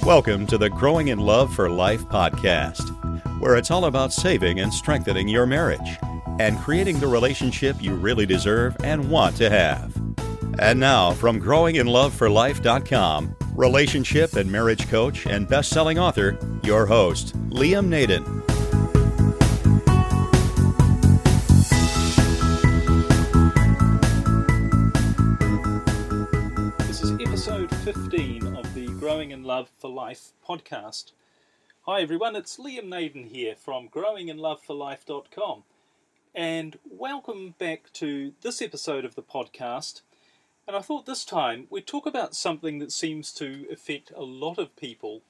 Welcome to the Growing in Love for Life podcast, where it's all about saving and strengthening your marriage and creating the relationship you really deserve and want to have. And now, from growinginloveforlife.com, relationship and marriage coach and best-selling author, your host, Liam Naden. This is episode 15 of the Growing in Love for Life podcast. Hi everyone, it's Liam Naden here from growinginloveforlife.com, and welcome back to this episode of the podcast. And I thought this time we'd talk about something that seems to affect a lot of people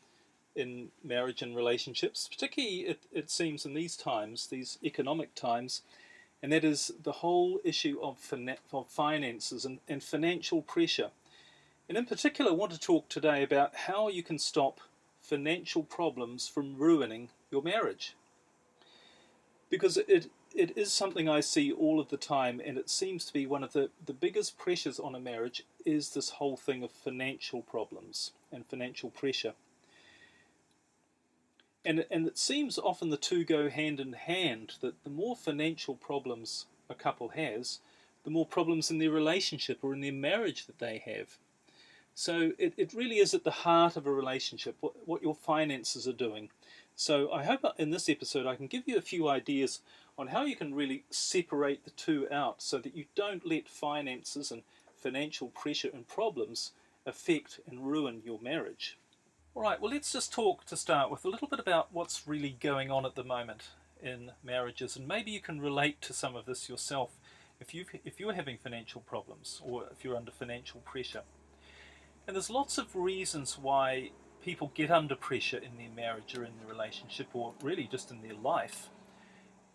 in marriage and relationships, particularly it seems in these times, these economic times, and that is the whole issue of finances and financial pressure. And in particular, I want to talk today about how you can stop financial problems from ruining your marriage. Because it is something I see all of the time, and it seems to be one of the biggest pressures on a marriage is this whole thing of financial problems and financial pressure. And it seems often the two go hand in hand, that the more financial problems a couple has, the more problems in their relationship or in their marriage that they have. So it really is at the heart of a relationship, what your finances are doing. So I hope in this episode I can give you a few ideas on how you can really separate the two out so that you don't let finances and financial pressure and problems affect and ruin your marriage. All right, well, let's just talk to start with a little bit about what's really going on at the moment in marriages, and maybe you can relate to some of this yourself if you're having financial problems or if you're under financial pressure. And there's lots of reasons why people get under pressure in their marriage or in their relationship, or really just in their life.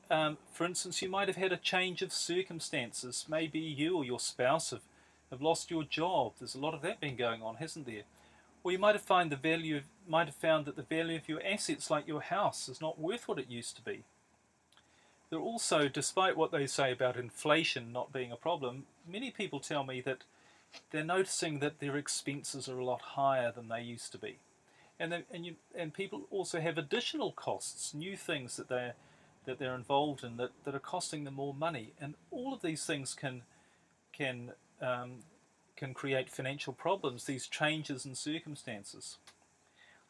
For instance, you might have had a change of circumstances. Maybe you or your spouse have lost your job. There's a lot of that been going on, hasn't there? Or you might have found that the value of your assets, like your house, is not worth what it used to be. There are also, despite what they say about inflation not being a problem, many people tell me that they're noticing that their expenses are a lot higher than they used to be, and people also have additional costs, new things that they're involved in that are costing them more money, and all of these things can create financial problems. These changes in circumstances.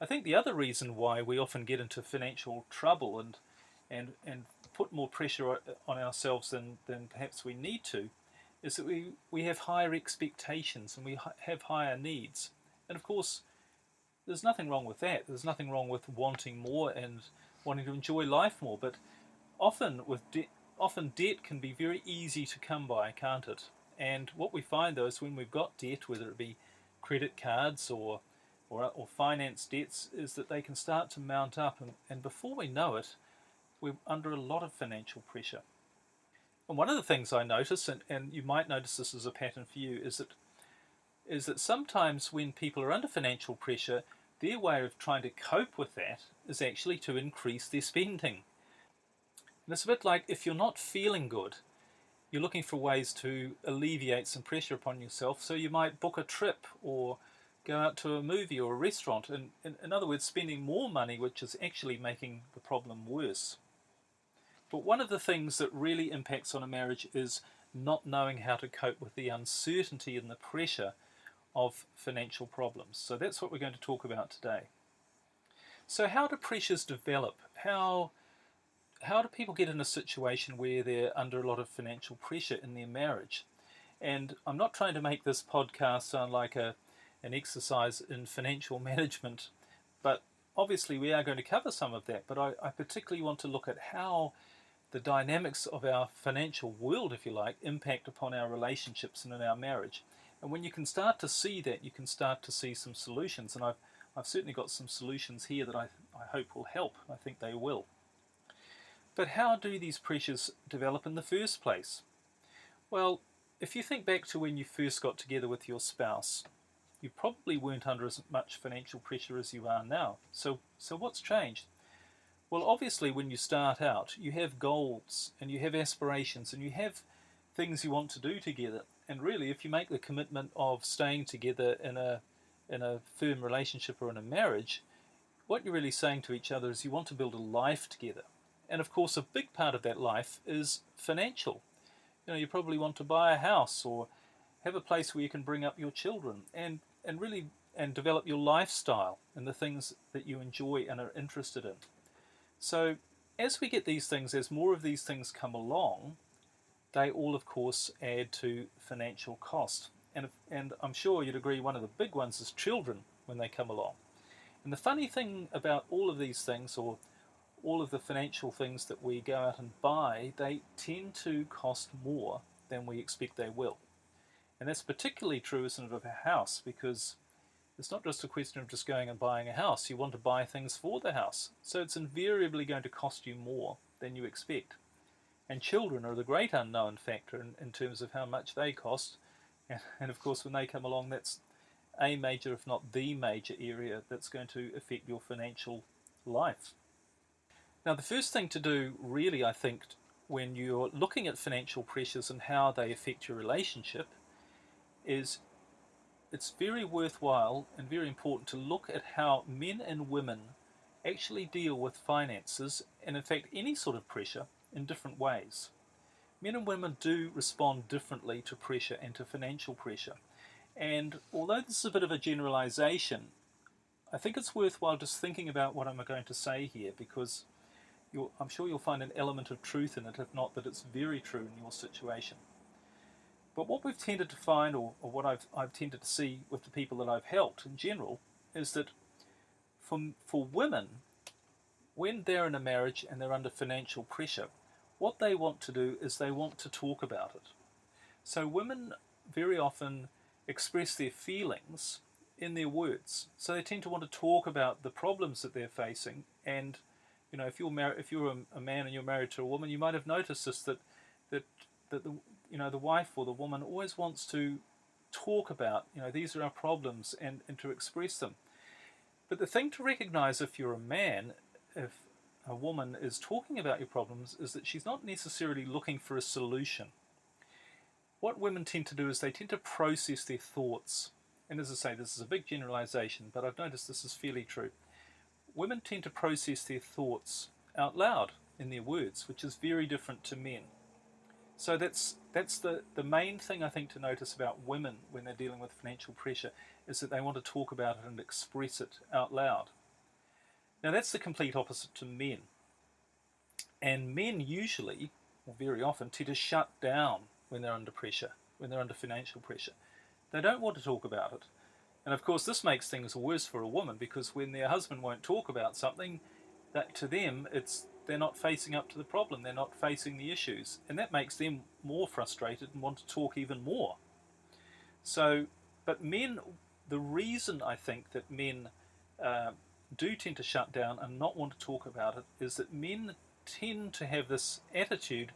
I think the other reason why we often get into financial trouble and put more pressure on ourselves than perhaps we need to is that we have higher expectations and we have higher needs. And of course, there's nothing wrong with that. There's nothing wrong with wanting more and wanting to enjoy life more. But often debt can be very easy to come by, can't it? And what we find though is when we've got debt, whether it be credit cards or finance debts, is that they can start to mount up, and before we know it, we're under a lot of financial pressure. And one of the things I notice, and you might notice this as a pattern for you, is that sometimes when people are under financial pressure, their way of trying to cope with that is actually to increase their spending. And it's a bit like if you're not feeling good, you're looking for ways to alleviate some pressure upon yourself, so you might book a trip or go out to a movie or a restaurant, and in other words, spending more money, which is actually making the problem worse. But one of the things that really impacts on a marriage is not knowing how to cope with the uncertainty and the pressure of financial problems. So that's what we're going to talk about today. So how do pressures develop? How do people get in a situation where they're under a lot of financial pressure in their marriage? And I'm not trying to make this podcast sound like an exercise in financial management, but obviously we are going to cover some of that. But I particularly want to look at how the dynamics of our financial world, if you like, impact upon our relationships and in our marriage. And when you can start to see that, you can start to see some solutions. And I've certainly got some solutions here that I hope will help. I think they will. But how do these pressures develop in the first place? Well, if you think back to when you first got together with your spouse, you probably weren't under as much financial pressure as you are now. So what's changed? Well, obviously, when you start out, you have goals and you have aspirations and you have things you want to do together. And really, if you make the commitment of staying together in a in a firm relationship or in a marriage, what you're really saying to each other is you want to build a life together. And of course, a big part of that life is financial. You probably want to buy a house or have a place where you can bring up your children and really and develop your lifestyle and the things that you enjoy and are interested in. So as we get these things, as more of these things come along, they all, of course, add to financial cost. And I'm sure you'd agree one of the big ones is children when they come along. And the funny thing about all of these things, or all of the financial things that we go out and buy, they tend to cost more than we expect they will. And that's particularly true, isn't it, of a house, because it's not just a question of just going and buying a house. You want to buy things for the house. So it's invariably going to cost you more than you expect. And children are the great unknown factor in terms of how much they cost. And of course, when they come along, that's a major, if not the major area that's going to affect your financial life. Now, the first thing to do, really, I think, when you're looking at financial pressures and how they affect your relationship, is it's very worthwhile and very important to look at how men and women actually deal with finances, and in fact any sort of pressure, in different ways. Men and women do respond differently to pressure and to financial pressure. And although this is a bit of a generalization, I think it's worthwhile just thinking about what I'm going to say here, because I'm sure you'll find an element of truth in it, if not that it's very true in your situation. But what we've tended to find, or what I've tended to see with the people that I've helped in general, is that for women, when they're in a marriage and they're under financial pressure, what they want to do is they want to talk about it. So women very often express their feelings in their words. So they tend to want to talk about the problems that they're facing. And if you're a man and you're married to a woman, you might have noticed this, that the wife or the woman always wants to talk about, these are our problems, and to express them. But the thing to recognize, if you're a man, if a woman is talking about your problems, is that she's not necessarily looking for a solution. What women tend to do is they tend to process their thoughts. And as I say, this is a big generalization, but I've noticed this is fairly true. Women tend to process their thoughts out loud in their words, which is very different to men. So that's the main thing I think to notice about women when they're dealing with financial pressure, is that they want to talk about it and express it out loud. Now that's the complete opposite to men. And men usually, or very often, tend to shut down when they're under pressure, when they're under financial pressure. They don't want to talk about it. And of course this makes things worse for a woman, because when their husband won't talk about something, that to them they're not facing up to the problem, they're not facing the issues, and that makes them more frustrated and want to talk even more. So, but men, the reason I think that men do tend to shut down and not want to talk about it is that men tend to have this attitude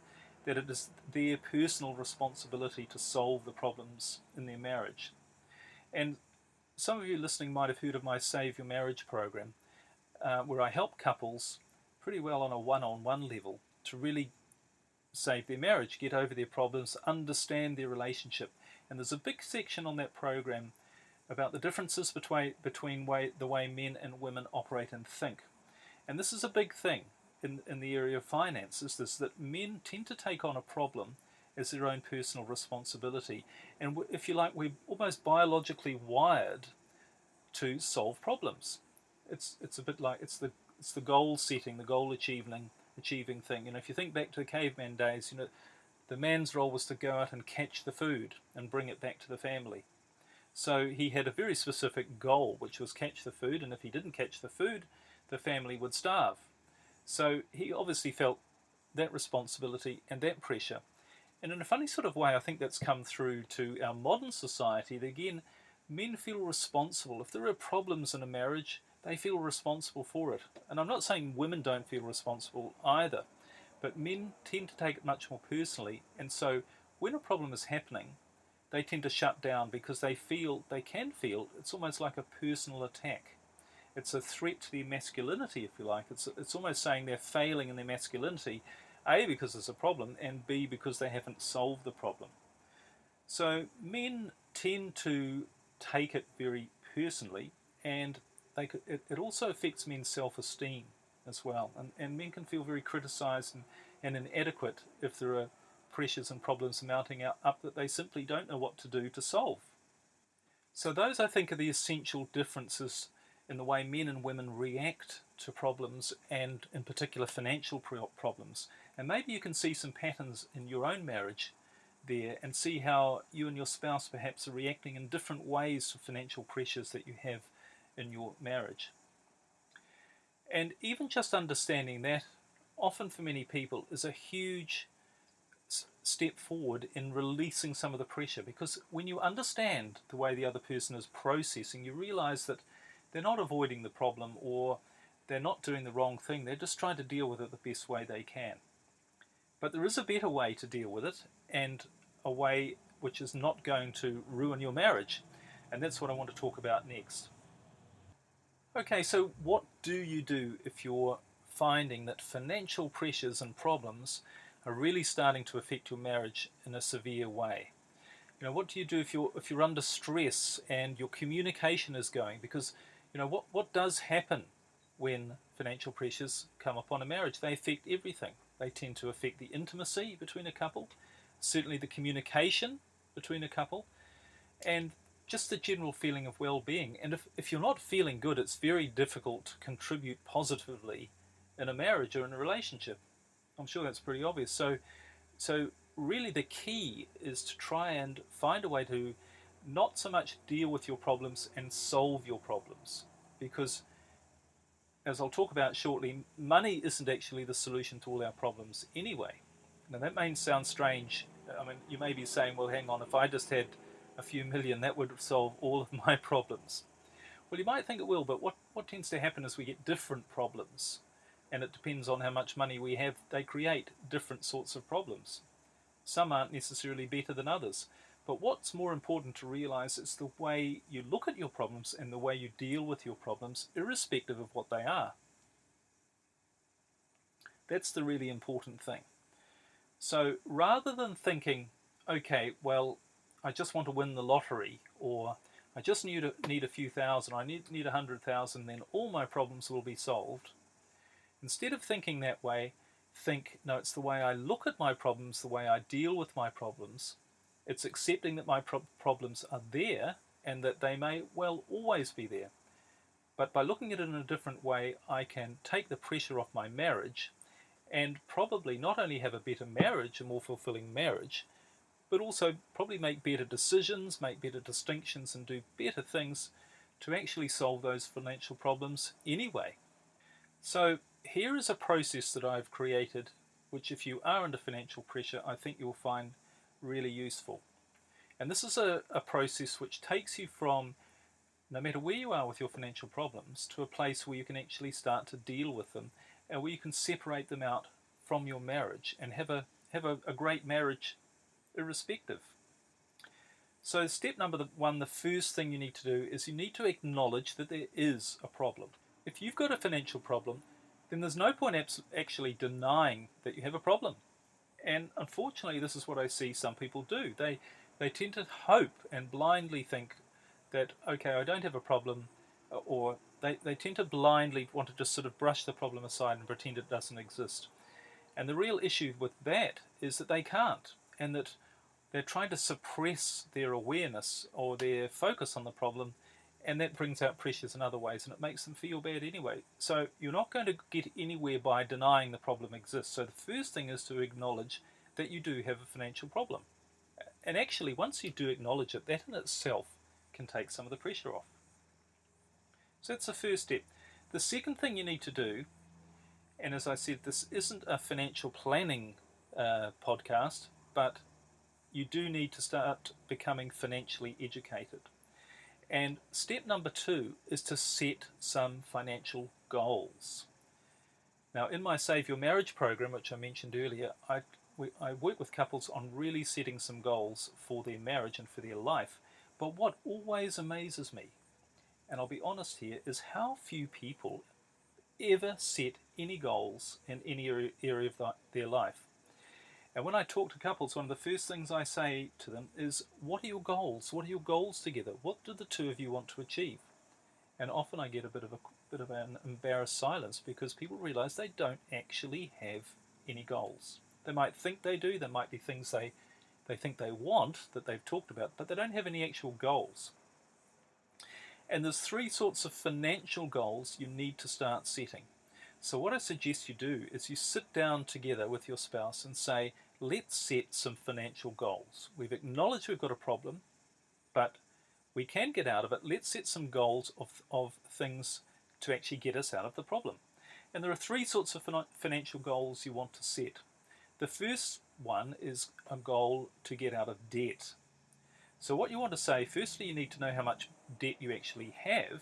that it is their personal responsibility to solve the problems in their marriage. And some of you listening might have heard of my Save Your Marriage program, where I help couples pretty well on a one-on-one level to really save their marriage, get over their problems, understand their relationship. And there's a big section on that program about the differences between the way men and women operate and think. And this is a big thing in the area of finances, is that men tend to take on a problem as their own personal responsibility. And if you like, we're almost biologically wired to solve problems. It's a bit like it's the goal setting, the goal achieving thing. If you think back to the caveman days, the man's role was to go out and catch the food and bring it back to the family. So he had a very specific goal, which was catch the food, and if he didn't catch the food, the family would starve. So he obviously felt that responsibility and that pressure. And in a funny sort of way, I think that's come through to our modern society, that again, men feel responsible. If there are problems in a marriage, they feel responsible for it. And I'm not saying women don't feel responsible either, but men tend to take it much more personally. And so when a problem is happening, they tend to shut down because they can feel it's almost like a personal attack. It's a threat to their masculinity, if you like. It's almost saying they're failing in their masculinity, A, because there's a problem, and B, because they haven't solved the problem. So men tend to take it very personally, and it also affects men's self-esteem as well. And men can feel very criticised and inadequate if there are pressures and problems mounting up that they simply don't know what to do to solve. So those, I think, are the essential differences in the way men and women react to problems, and in particular financial problems. And maybe you can see some patterns in your own marriage there and see how you and your spouse perhaps are reacting in different ways to financial pressures that you have in your marriage. And even just understanding that, often for many people, is a huge step forward in releasing some of the pressure, because when you understand the way the other person is processing, you realize that they're not avoiding the problem, or they're not doing the wrong thing, they're just trying to deal with it the best way they can. But there is a better way to deal with it, and a way which is not going to ruin your marriage, and that's what I want to talk about next. Okay, so what do you do if you're finding that financial pressures and problems are really starting to affect your marriage in a severe way? You know, what do you do if you're under stress and your communication is going? Because, you know, what does happen when financial pressures come upon a marriage? They affect everything. They tend to affect the intimacy between a couple, certainly the communication between a couple, and just the general feeling of well-being. And if you're not feeling good, it's very difficult to contribute positively in a marriage or in a relationship. I'm sure that's pretty obvious. So really the key is to try and find a way to not so much deal with your problems and solve your problems, because, as I'll talk about shortly, money isn't actually the solution to all our problems anyway. Now that may sound strange. I mean, you may be saying, well, hang on, if I just had a few million, that would solve all of my problems. Well, you might think it will, but what tends to happen is we get different problems, and it depends on how much money we have. They create different sorts of problems. Some aren't necessarily better than others. But what's more important to realize is the way you look at your problems and the way you deal with your problems, irrespective of what they are. That's the really important thing. So rather than thinking, okay, well, I just want to win the lottery, or I just need a few thousand, I need 100,000, then all my problems will be solved. Instead of thinking that way, think, no, it's the way I look at my problems, the way I deal with my problems. It's accepting that my problems are there and that they may well always be there. But by looking at it in a different way, I can take the pressure off my marriage and probably not only have a better marriage, a more fulfilling marriage, but also probably make better decisions, make better distinctions, and do better things to actually solve those financial problems anyway. So here is a process that I've created, which if you are under financial pressure, I think you'll find really useful. And this is a process which takes you from, no matter where you are with your financial problems, to a place where you can actually start to deal with them, and where you can separate them out from your marriage and have a great marriage irrespective. So step number one, the first thing you need to do is you need to acknowledge that there is a problem. If you've got a financial problem, then there's no point actually denying that you have a problem. And unfortunately, this is what I see some people do. They tend to hope and blindly think that, okay, I don't have a problem, or they tend to blindly want to just sort of brush the problem aside and pretend it doesn't exist. And the real issue with that is that they can't, and that they're trying to suppress their awareness or their focus on the problem, and that brings out pressures in other ways, and it makes them feel bad anyway. So you're not going to get anywhere by denying the problem exists. So the first thing is to acknowledge that you do have a financial problem. And actually, once you do acknowledge it, that in itself can take some of the pressure off. So that's the first step. The second thing you need to do, and as I said, this isn't a financial planning podcast, but you do need to start becoming financially educated. And step number 2 is to set some financial goals. Now, in my Save Your Marriage program, which I mentioned earlier, I work with couples on really setting some goals for their marriage and for their life. But what always amazes me, and I'll be honest here, is how few people ever set any goals in any area of their life. And when I talk to couples, one of the first things I say to them is, what are your goals? What are your goals together? What do the two of you want to achieve? And often I get a bit of an embarrassed silence, because people realize they don't actually have any goals. They might think they do. There might be things they think they want that they've talked about, but they don't have any actual goals. And there's three sorts of financial goals you need to start setting. So what I suggest you do is you sit down together with your spouse and say, let's set some financial goals. We've acknowledged we've got a problem, but we can get out of it. Let's set some goals of things to actually get us out of the problem. And there are three sorts of financial goals you want to set. The first one is a goal to get out of debt. So what you want to say, firstly, you need to know how much debt you actually have,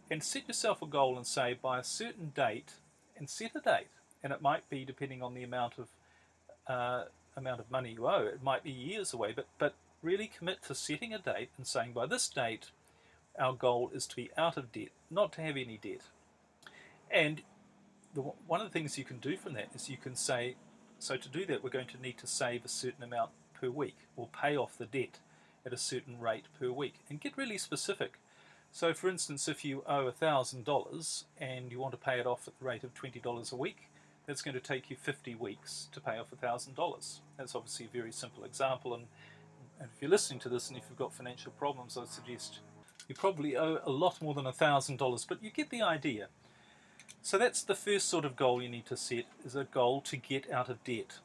and set yourself a goal and say, by a certain date, and set a date. And it might be, depending on the amount of money you owe, it might be years away, but really commit to setting a date and saying, by this date, our goal is to be out of debt, not to have any debt. And one of the things you can do from that is you can say, so to do that, we're going to need to save a certain amount per week, or pay off the debt at a certain rate per week, and get really specific. So for instance, if you owe $1,000 and you want to pay it off at the rate of $20 a week, that's going to take you 50 weeks to pay off $1,000. That's obviously a very simple example, and if you're listening to this and if you've got financial problems, I suggest you probably owe a lot more than $1,000, but you get the idea. So that's the first sort of goal you need to set, is a goal to get out of debt.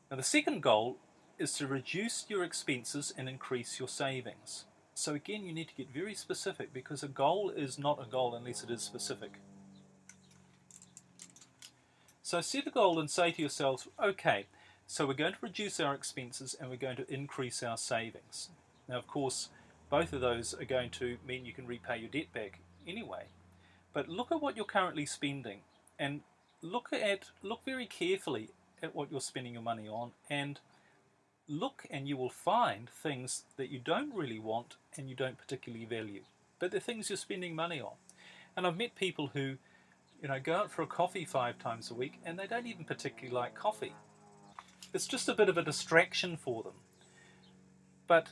Now the second goal is to reduce your expenses and increase your savings. So again, you need to get very specific, because a goal is not a goal unless it is specific. So set a goal and say to yourself, okay, so we're going to reduce our expenses and we're going to increase our savings. Now of course, both of those are going to mean you can repay your debt back anyway. But look at what you're currently spending, and look very carefully at what you're spending your money on, and look, and you will find things that you don't really want and you don't particularly value, but they're things you're spending money on. And I've met people who, go out for a coffee 5 times a week and they don't even particularly like coffee. It's just a bit of a distraction for them. But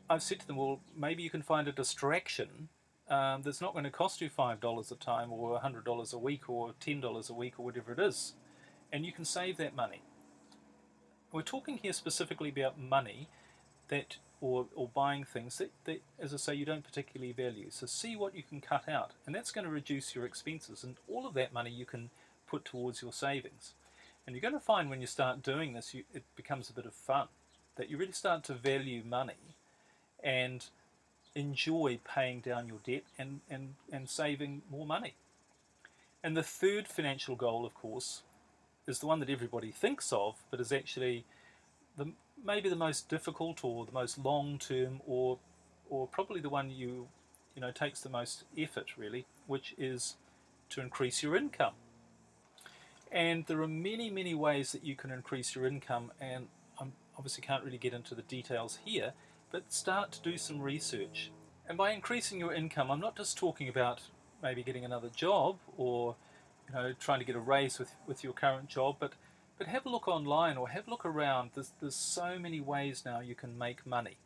I've said to them, well, maybe you can find a distraction that's not going to cost you $5 a time, or $100 a week, or $10 a week, or whatever it is, and you can save that money. We're talking here specifically about money that, or buying things that, as I say, you don't particularly value. So see what you can cut out, and that's going to reduce your expenses, and all of that money you can put towards your savings. And you're going to find when you start doing this, it becomes a bit of fun, that you really start to value money and enjoy paying down your debt and saving more money. And the third financial goal, of course, is the one that everybody thinks of, but is actually maybe the most difficult, or the most long-term, or probably the one takes the most effort, really, which is to increase your income. And there are many, many ways that you can increase your income, and I obviously can't really get into the details here, but start to do some research. And by increasing your income, I'm not just talking about maybe getting another job, or trying to get a raise with your current job, but have a look online, or have a look around. There's so many ways now you can make money.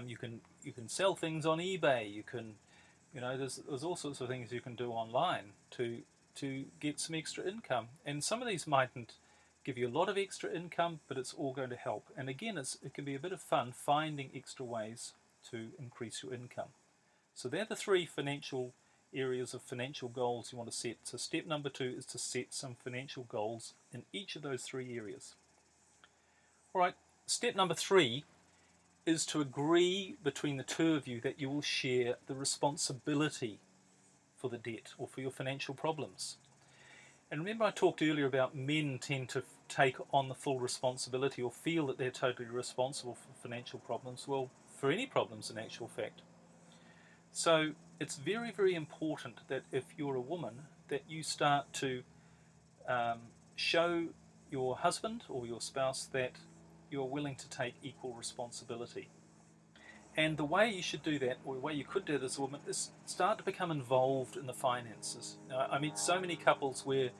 You can sell things on eBay. You can, there's all sorts of things you can do online to get some extra income. And some of these mightn't give you a lot of extra income, but it's all going to help. And again, it can be a bit of fun finding extra ways to increase your income. So they're the 3 financial areas of financial goals you want to set. So step number 2 is to set some financial goals in each of those 3 areas. Alright, step number 3 is to agree between the two of you that you will share the responsibility for the debt, or for your financial problems. And remember, I talked earlier about men tend to take on the full responsibility, or feel that they're totally responsible for financial problems. Well, for any problems in actual fact. So it's very, very important that if you're a woman, that you start to show your husband or your spouse that you're willing to take equal responsibility. And the way you should do that, or the way you could do it as a woman, is start to become involved in the finances. Now, I meet so many couples where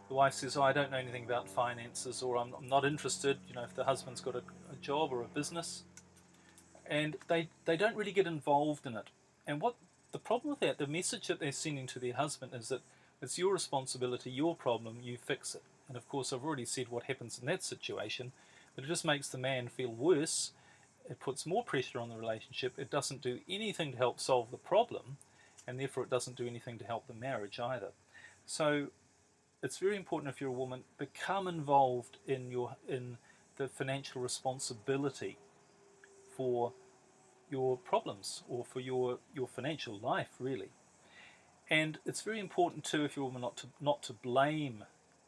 the wife says, "Oh, I don't know anything about finances," or I'm not interested, if the husband's got a job or a business, and they don't really get involved in it. And what the problem with that, the message that they're sending to their husband is that it's your responsibility, your problem, you fix it. And of course, I've already said what happens in that situation, but it just makes the man feel worse. It puts more pressure on the relationship. It doesn't do anything to help solve the problem, and therefore it doesn't do anything to help the marriage either. So it's very important, if you're a woman, become involved in the financial responsibility for your problems, or for your financial life, really. And it's very important too, if you're a woman, not to blame,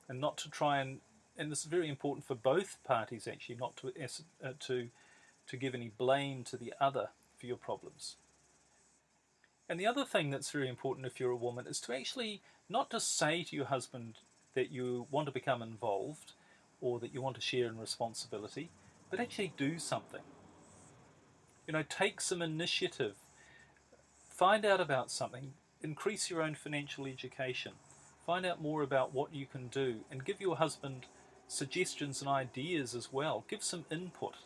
and not to try and this is very important for both parties actually, not to give any blame to the other for your problems. And the other thing that's very important if you're a woman is to actually not just say to your husband that you want to become involved or that you want to share in responsibility, but actually do something. Take some initiative, find out about something, increase your own financial education, find out more about what you can do, and give your husband suggestions and ideas as well. Give some input.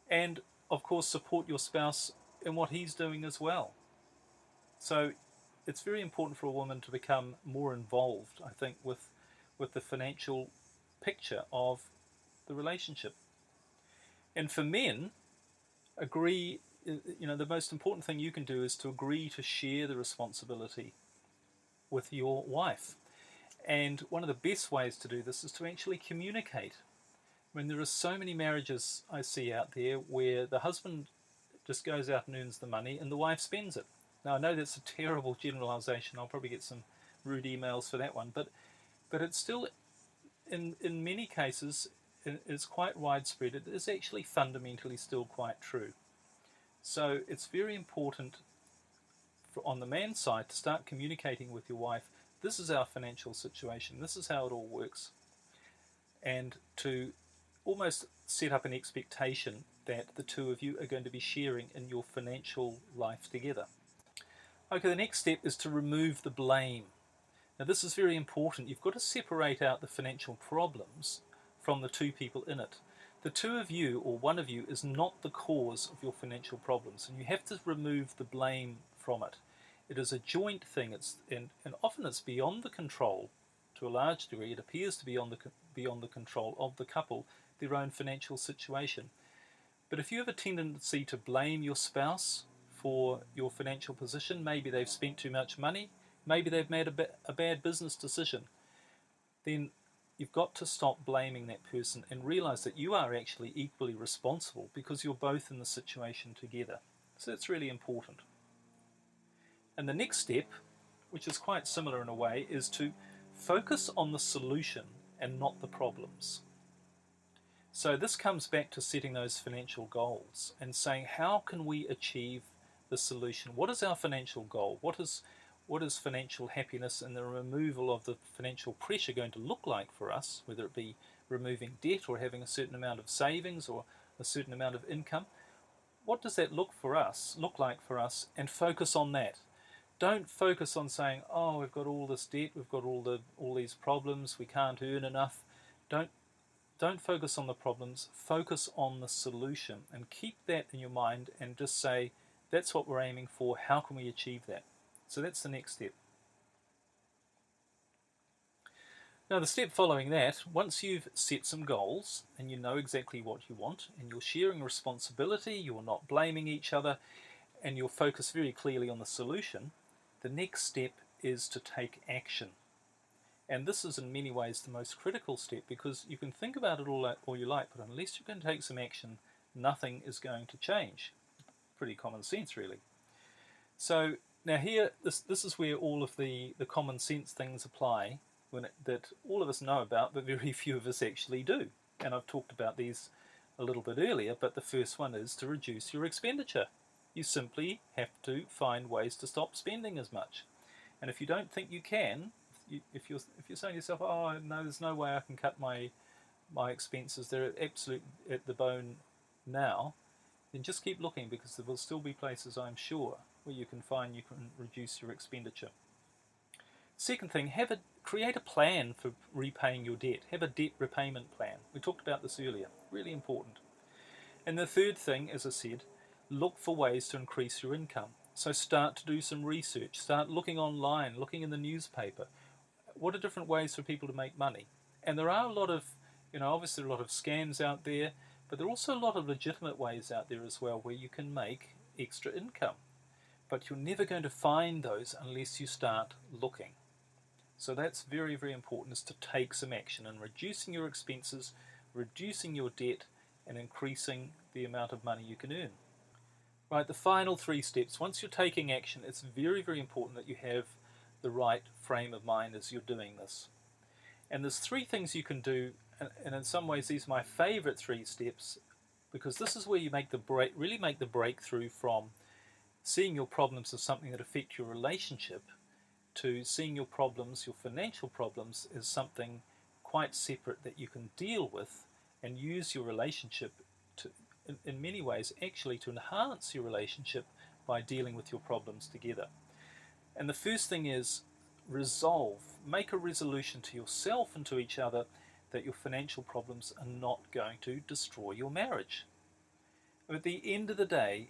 And of course, support your spouse in what he's doing as well. So it's very important for a woman to become more involved, I think, with the financial picture of the relationship. And for men, the most important thing you can do is to agree to share the responsibility with your wife. And one of the best ways to do this is to actually communicate. I mean, there are so many marriages I see out there where the husband just goes out and earns the money and the wife spends it. Now, I know that's a terrible generalization. I'll probably get some rude emails for that one, but it's still, in many cases, it's quite widespread. It is actually fundamentally still quite true. So it's very important on the man's side to start communicating with your wife, this is our financial situation, this is how it all works, and to almost set up an expectation that the two of you are going to be sharing in your financial life together. Okay, the next step is to remove the blame. Now this is very important. You've got to separate out the financial problems from the two people in it. The two of you, or one of you, is not the cause of your financial problems, and you have to remove the blame from it. It is a joint thing, and often it's beyond the control, to a large degree. It appears to be beyond the control of the couple, their own financial situation. But if you have a tendency to blame your spouse for your financial position, maybe they've spent too much money, maybe they've made a bad business decision, then you've got to stop blaming that person and realize that you are actually equally responsible because you're both in the situation together. So that's really important. And the next step, which is quite similar in a way, is to focus on the solution and not the problems. So this comes back to setting those financial goals and saying, how can we achieve the solution? What is our financial goal? What is financial happiness and the removal of the financial pressure going to look like for us, whether it be removing debt or having a certain amount of savings or a certain amount of income? What does that look like for us, and focus on that. Don't focus on saying, oh, we've got all this debt, we've got all these problems, we can't earn enough. Don't focus on the problems, focus on the solution, and keep that in your mind and just say, that's what we're aiming for, how can we achieve that? So that's the next step. Now the step following that, once you've set some goals and you know exactly what you want and you're sharing responsibility, you're not blaming each other, and you're focused very clearly on the solution, the next step is to take action. And this is in many ways the most critical step, because you can think about it all you like, but unless you can take some action, nothing is going to change. Pretty common sense, really. So now here, this is where all of the common sense things apply, that all of us know about, but very few of us actually do. And I've talked about these a little bit earlier, but the first one is to reduce your expenditure. You simply have to find ways to stop spending as much. And if you don't think you can, if you're saying to yourself, oh no, there's no way I can cut my expenses, they're absolutely at the bone now, then just keep looking, because there will still be places, I'm sure, where you can reduce your expenditure. Second thing, have create a plan for repaying your debt. Have a debt repayment plan. We talked about this earlier. Really important. And the third thing, as I said, look for ways to increase your income. So start to do some research. Start looking online, looking in the newspaper. What are different ways for people to make money? And there are a lot of, obviously a lot of scams out there, but there are also a lot of legitimate ways out there as well where you can make extra income. But you're never going to find those unless you start looking. So that's very, very important, is to take some action in reducing your expenses, reducing your debt, and increasing the amount of money you can earn. Right, the final 3 steps. Once you're taking action, it's very, very important that you have the right frame of mind as you're doing this. And there's 3 things you can do, and in some ways these are my favorite 3 steps, because this is where you really make the breakthrough from seeing your problems as something that affect your relationship to seeing your problems, your financial problems, as something quite separate that you can deal with and use your relationship to, in many ways, actually to enhance your relationship by dealing with your problems together. And the first thing is resolve. Make a resolution to yourself and to each other that your financial problems are not going to destroy your marriage. At the end of the day,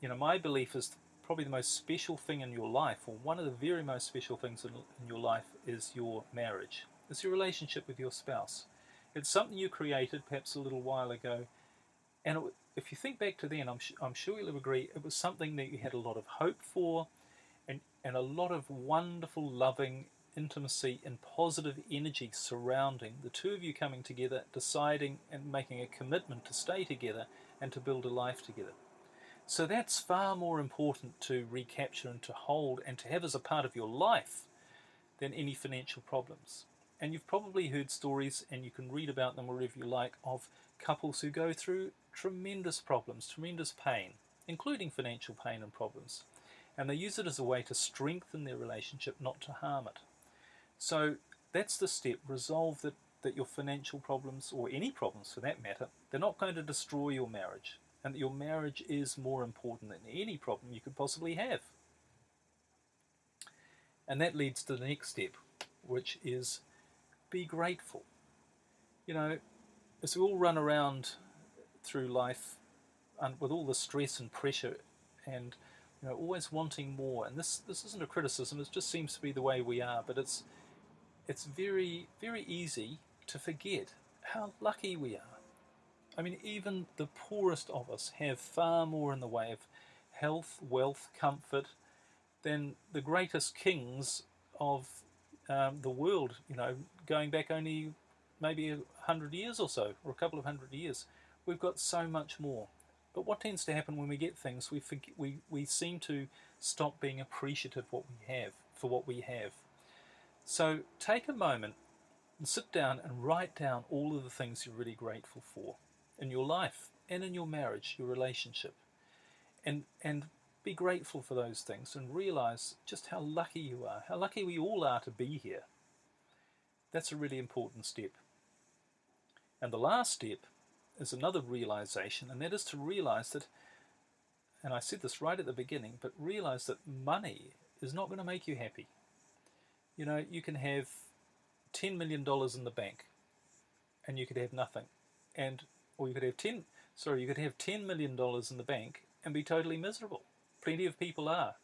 my belief is probably the most special thing in your life, or one of the very most special things in your life, is your marriage. It's your relationship with your spouse. It's something you created perhaps a little while ago, and if you think back to then, I'm sure you'll agree, it was something that you had a lot of hope for, and a lot of wonderful, loving intimacy and positive energy surrounding the two of you coming together, deciding and making a commitment to stay together and to build a life together. So that's far more important to recapture and to hold and to have as a part of your life than any financial problems. And you've probably heard stories, and you can read about them wherever you like, of couples who go through tremendous problems, tremendous pain, including financial pain and problems. And they use it as a way to strengthen their relationship, not to harm it. So that's the step. Resolve that your financial problems, or any problems for that matter, they're not going to destroy your marriage, and that your marriage is more important than any problem you could possibly have. And that leads to the next step, which is be grateful. As we all run around through life and with all the stress and pressure and always wanting more, and this isn't a criticism, it just seems to be the way we are, but it's very, very easy to forget how lucky we are. I mean, even the poorest of us have far more in the way of health, wealth, comfort than the greatest kings of the world, going back only maybe 100 years or so, or a couple of 100 years. We've got so much more. But what tends to happen when we get things, we seem to stop being appreciative for what we have. So take a moment and sit down and write down all of the things you're really grateful for in your life and in your marriage, your relationship, and be grateful for those things, and realize just how lucky you are, how lucky we all are to be here. That's a really important step. And the last step is another realization, and that is to realize that, and I said this right at the beginning, but realize that money is not going to make you happy. You can have $10 million in the bank, and you could have nothing, or you could have $10 million in the bank and be totally miserable. Plenty of people are.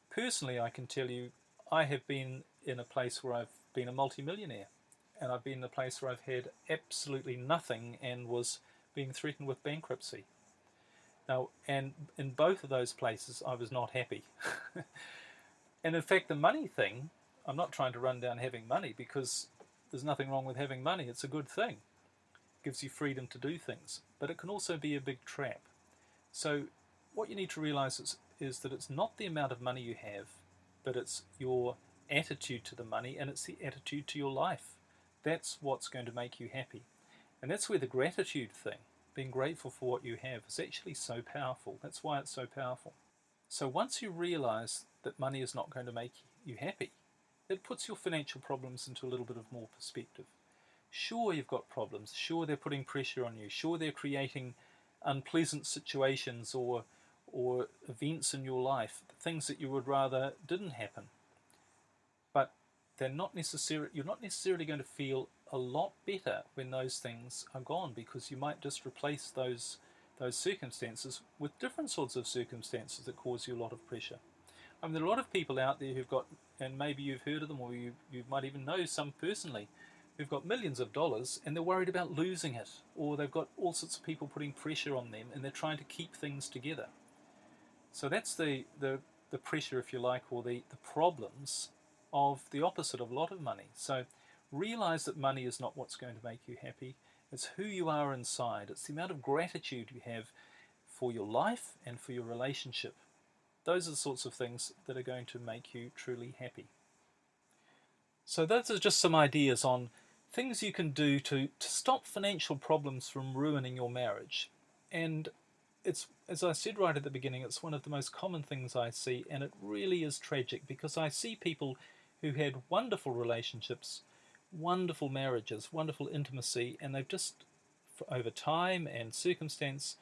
Personally, I can tell you, I have been in a place where I've been a multimillionaire, and I've been in a place where I've had absolutely nothing and was being threatened with bankruptcy. Now, and in both of those places, I was not happy. And in fact, the money thing, I'm not trying to run down having money, because there's nothing wrong with having money. It's a good thing. It gives you freedom to do things. But it can also be a big trap. So what you need to realize is that it's not the amount of money you have, but it's your attitude to the money, and it's the attitude to your life. That's what's going to make you happy. And that's where the gratitude thing, being grateful for what you have, is actually so powerful. That's why it's so powerful. So once you realize that money is not going to make you happy, it puts your financial problems into a little bit of more perspective. Sure, you've got problems. Sure, they're putting pressure on you. Sure, they're creating unpleasant situations or events in your life, things that you would rather didn't happen. But you're not necessarily going to feel a lot better when those things are gone, because you might just replace those circumstances with different sorts of circumstances that cause you a lot of pressure. I mean, there are a lot of people out there who've got, and maybe you've heard of them, or you might even know some personally, who've got millions of dollars and they're worried about losing it, or they've got all sorts of people putting pressure on them and they're trying to keep things together. So that's the pressure, if you like, or the problems of the opposite of a lot of money. So realize that money is not what's going to make you happy. It's who you are inside. It's the amount of gratitude you have for your life and for your relationship. Those are the sorts of things that are going to make you truly happy. So those are just some ideas on things you can do to stop financial problems from ruining your marriage. And it's, as I said right at the beginning, it's one of the most common things I see, and it really is tragic, because I see people who had wonderful relationships, wonderful marriages, wonderful intimacy, and they've just, over time and circumstance,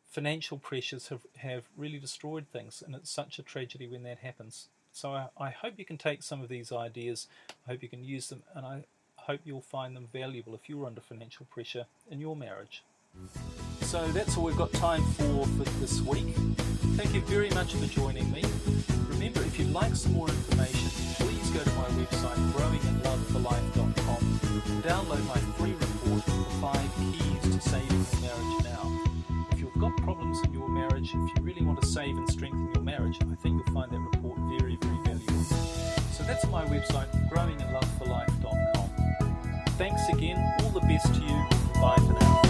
financial pressures have really destroyed things, and it's such a tragedy when that happens. So I hope you can take some of these ideas, I hope you can use them, and I hope you'll find them valuable if you're under financial pressure in your marriage. So that's all we've got time for this week. Thank you very much for joining me. Remember, if you'd like some more information, please go to my website, growinginloveforlife.com, and download my free report, The 5 Keys to Saving Your Marriage Now. If you've got problems in your marriage, if you really want to save and strengthen your marriage, I think you'll find that report very, very valuable. So that's my website, growinginloveforlife.com. Thanks again, all the best to you, bye for now.